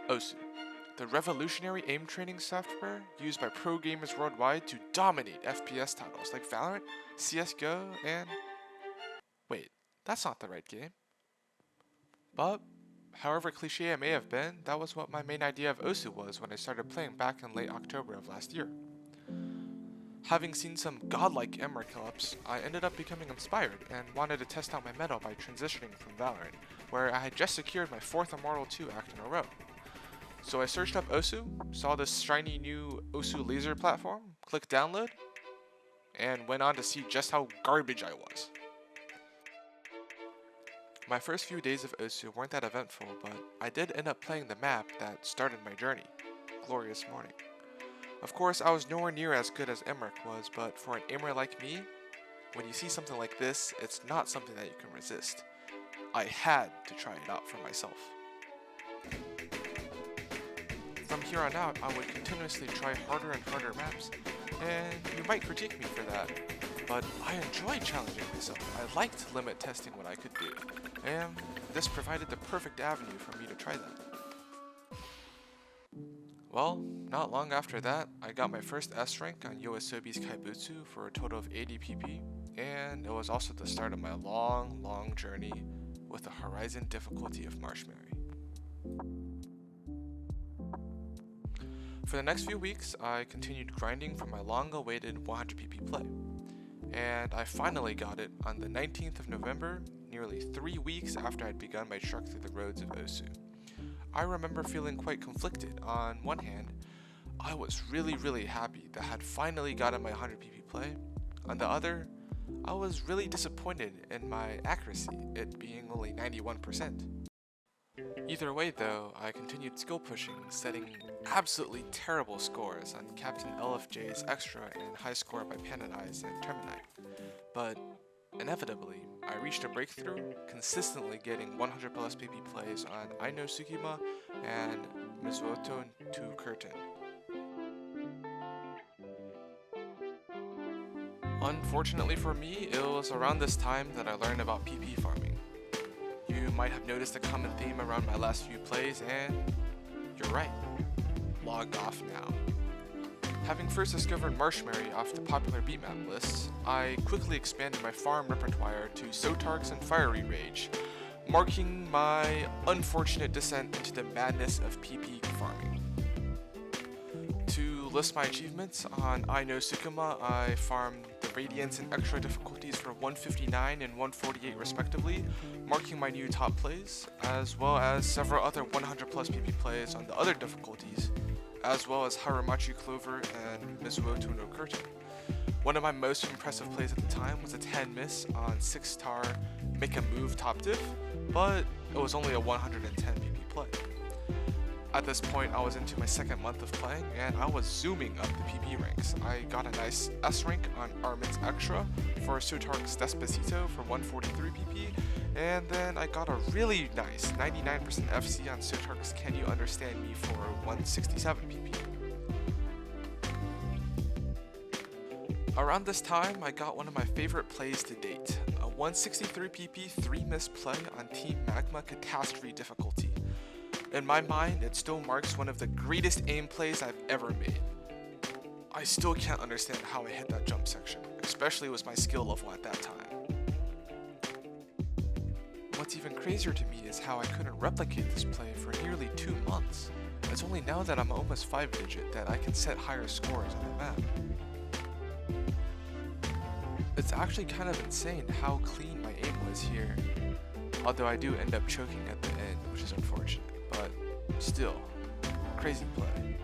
Osu, the revolutionary aim training software used by pro gamers worldwide to dominate FPS titles like Valorant, CSGO, and... Wait, that's not the right game. But, however cliche it may have been, that was what my main idea of Osu was when I started playing back in late October of last year. Having seen some godlike Emmer kill-ups, I ended up becoming inspired and wanted to test out my meta by transitioning from Valorant, where I had just secured my 4th Immortal 2 act in a row. So I searched up Osu, saw this shiny new Osu laser platform, clicked download, and went on to see just how garbage I was. My first few days of Osu weren't that eventful, but I did end up playing the map that started my journey, Glorious Morning. Of course, I was nowhere near as good as Emmerich was, but for an aimer like me, when you see something like this, it's not something that you can resist. I had to try it out for myself. From here on out, I would continuously try harder and harder maps, and you might critique me for that, but I enjoy challenging myself. I like to limit testing what I could do, and this provided the perfect avenue for me to try that. Well, not long after that, I got my first S rank on Yoasobi's Kaibutsu for a total of 80 PP, and it was also the start of my long journey with the Horizon difficulty of Marshmary. For the next few weeks, I continued grinding for my long-awaited 100 PP play, and I finally got it on the 19th of November, nearly 3 weeks after I'd begun my trek through the roads of Osu. I remember feeling quite conflicted. On one hand, I was really happy that I had finally gotten my 100 PP play. On the other, I was really disappointed in my accuracy, it being only 91%. Either way though, I continued skill pushing, setting absolutely terrible scores on Captain LFJ's Extra and high score by Panadise and Terminite. But inevitably, I reached a breakthrough, consistently getting 100 plus PP plays on I Know Tsukima and Mizuoto to Curtain. Unfortunately for me, it was around this time that I learned about PP farming. You might have noticed a common theme around my last few plays, and you're right. Log off now. Having first discovered Marshmary off the popular beatmap lists, I quickly expanded my farm repertoire to Sotarks and Fiery Rage, marking my unfortunate descent into the madness of PP farming. To list my achievements, on I Know Tsukima, I farmed the Radiance and Extra difficulties for 159 and 148 respectively, marking my new top plays, as well as several other 100 plus PP plays on the other difficulties, as well as Haramachi Clover and Mizuoto no Curtain. One of my most impressive plays at the time was a 10 miss on 6-star Make a Move top diff, but it was only a 110 PP play. At this point, I was into my second month of playing, and I was zooming up the PP ranks. I got a nice S rank on Armin's Extra for Sotark's Despacito for 143 PP, and then I got a really nice 99% FC on Sotark's Can You Understand Me for 167 PP. Around this time, I got one of my favorite plays to date, a 163 PP 3-miss play on Team Magma Catastrophe difficulty. In my mind, it still marks one of the greatest aim plays I've ever made. I still can't understand how I hit that jump section, especially with my skill level at that time. What's even crazier to me is how I couldn't replicate this play for nearly 2 months. It's only now that I'm almost 5-digit that I can set higher scores on the map. It's actually kind of insane how clean my aim was here, although I do end up choking at the end, which is unfortunate. But still, crazy play.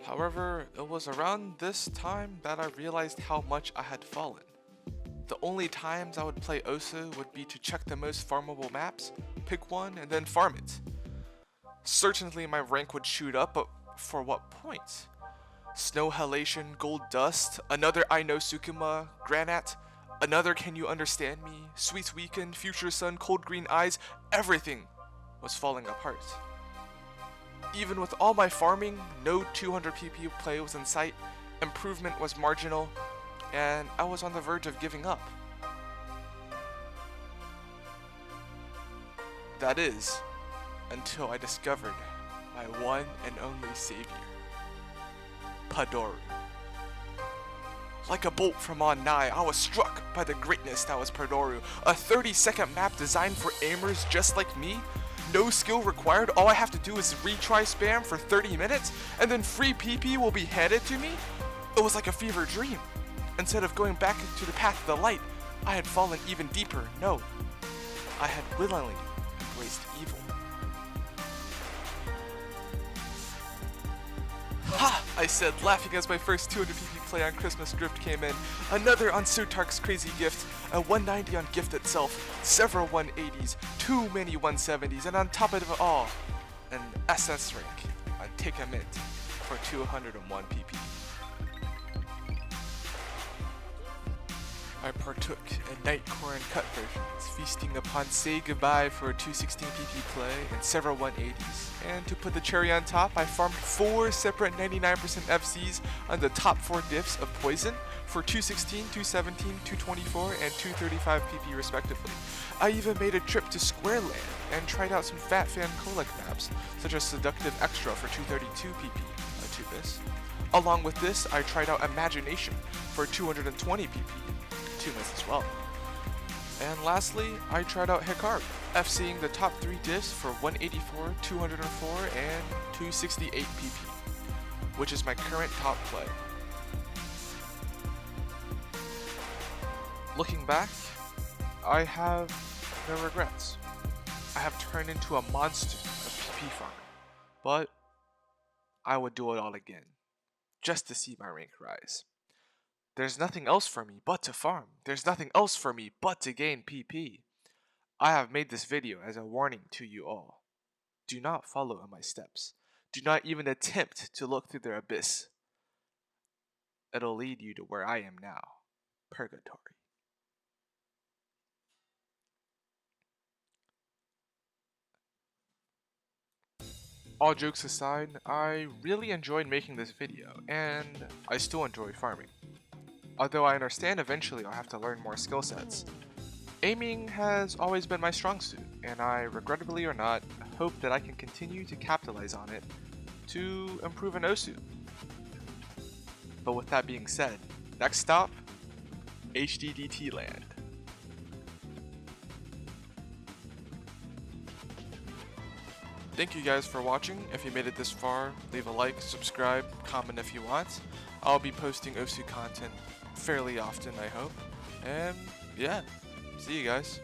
However, it was around this time that I realized how much I had fallen. The only times I would play Osu would be to check the most farmable maps, pick one, and then farm it. Certainly my rank would shoot up, but for what point? Snow Halation, Gold Dust, another I Know Tsukima, Granite, another Can You Understand Me, Sweet Weekend, Future Sun, Cold Green Eyes, everything was falling apart. Even with all my farming, no 200 PP play was in sight, improvement was marginal, and I was on the verge of giving up. That is, until I discovered my one and only savior, Padoru. Like a bolt from on high, I was struck by the greatness that was Padoru, a 30-second map designed for aimers just like me. No skill required, all I have to do is retry spam for 30 minutes, and then free PP will be handed to me? It was like a fever dream. Instead of going back to the path of the light, I had fallen even deeper. No, I had willingly embraced evil. Ha! I said, laughing as my first 200 PP play on Christmas Drift came in. Another on Sutark's crazy gift, a 190 on gift itself, several 180s, too many 170s, and on top of it all, an SS rank on Take a Mint for 201 PP. I partook in Nightcore and Cut versions, feasting upon Say Goodbye for a 216 PP play and several 180s. And to put the cherry on top, I farmed 4 separate 99% FCs on the top 4 diffs of Poison for 216, 217, 224, and 235 PP respectively. I even made a trip to Squareland and tried out some Fat Fan Colic maps, such as Seductive Extra for 232 PP, a 2-miss. Along with this, I tried out Imagination for 220 PP. 2-miss as well. And lastly, I tried out Hikaru, FCing the top 3 diffs for 184, 204, and 268 PP, which is my current top play. Looking back, I have no regrets. I have turned into a monster of PP farming, but I would do it all again, just to see my rank rise. There's nothing else for me but to farm. There's nothing else for me but to gain PP. I have made this video as a warning to you all. Do not follow in my steps. Do not even attempt to look through their abyss. It'll lead you to where I am now, purgatory. All jokes aside, I really enjoyed making this video, and I still enjoy farming. Although I understand eventually I'll have to learn more skill sets. Aiming has always been my strong suit, and I, regrettably or not, hope that I can continue to capitalize on it to improve in Osu. But with that being said, next stop, HDDT land. Thank you guys for watching. If you made it this far, leave a like, subscribe, comment if you want. I'll be posting Osu content fairly often, I hope. And yeah, see you guys.